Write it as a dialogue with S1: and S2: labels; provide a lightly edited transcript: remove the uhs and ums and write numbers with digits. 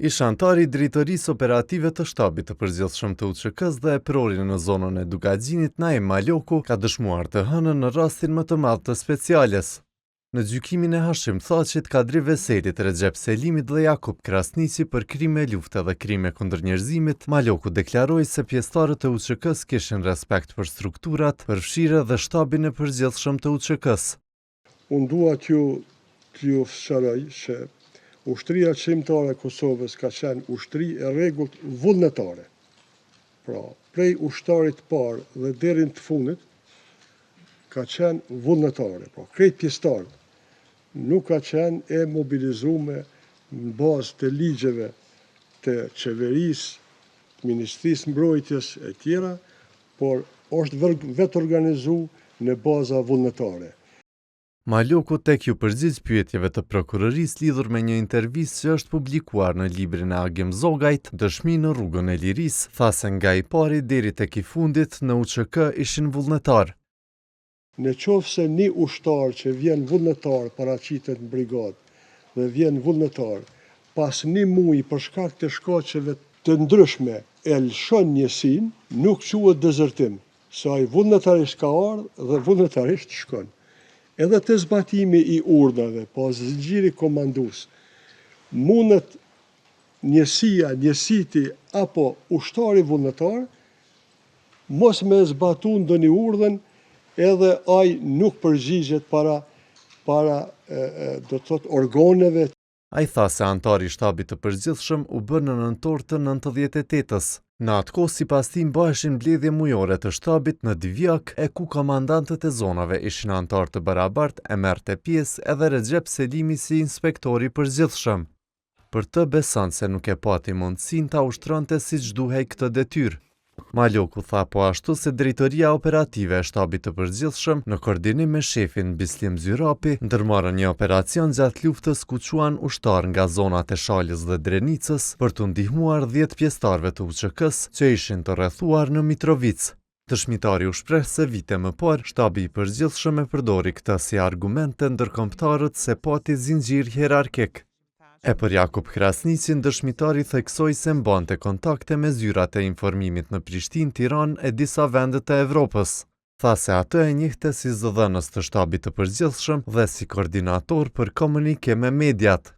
S1: Ish antari i drejtorisë operative të shtabit të përgjithshëm të UÇK-s dhe e prori në zonën e Dugaxhinit, Naim Maloku, ka dëshmuar të hënën në rastin më të madh të speciales. Në gjykimin e Hashim Thaçit, Kadri Veselit, Recep Selimit dhe Jakub Krasniqi për krime lufte dhe krime kundër njerëzimit, Maloku deklaroi se pjesëtarët e UÇK-s kishin respekt për strukturat, përfshirë dhe shtabin e përgjithshëm të UÇK-s.
S2: Unë dua t'ju sqaroj se ushtria qërimtare e Kosovës ka qenë ushtri e rregullt vullnetare. Pra, prej ushtarit parë dhe deri në të fundit, ka qenë vullnetare. Pra, krejt pjesëtarët nuk ka qenë e mobilizuar në bazë të ligjeve të qeverisë, të Ministrisë Mbrojtjes e tjera, por është vetë organizuar në baza vullnetare.
S1: Maloku tek ju përgjigj pyetjeve të prokurorisë lidhur me një intervistë që është publikuar në librin e Agim Zogajt, Dëshmi në rrugën e lirisë, tha se nga i pari deri tek i fundit në UÇK ishin vullnetar.
S2: Në qoftë se një ushtar që vjen vullnetar paraqitet në brigadë dhe vjen vullnetar, pas një muaji për shkak të shkaqeve të ndryshme e lëshon njësinë, nuk quhet dezertim, se ai vullnetarisht ka ardhur dhe vullnetarisht shkon. Edhe të zbatimi i urdhrave, pas zgjiri komandues, mundet njësiti apo ushtari vullnetar mos me zbatu ndonjë urdhën, edhe ai nuk përgjigjet para do të thotë organeve.
S1: Ai tha se antari i shtabit të përgjithshëm u bë në nëntor të 98-s. Në atë kohë sipas tij mbaheshin mbledhje mujore të shtabit në Divjak, e ku komandantët e zonave ishin antar të barabartë, e merrte pjesë edhe Recep Selimi si inspektori i përgjithshëm. Për të beson se nuk e pati mundësinë ta ushtronte siç duhej këtë detyrë. Maloku tha po ashtu se drejtoria operative e shtabit të përgjithshëm, në koordinim me shefin Bislim Zyrapi, ndërmarrën një operacion gjatë luftës ku quan ushtar nga zonat e Shalës dhe Drenicës për të ndihmuar 10 pjesëtarëve të UÇK-s që ishin të rrethuar në Mitrovic. Dëshmitari u shpreh se vite më parë, shtabi i përgjithshëm e përdori këtë si argumente ndërkombëtarët se pati zinxhir hierarkik. E për Jakub Krasniqin, dëshmitari theksoi se mbante kontakte me zyrat e informimit në Prishtinë, Tiranë e disa vende të Evropës. Tha se atë e njihte si zëdhënës të shtabit të përgjithshëm dhe si koordinator për komunikim me mediat.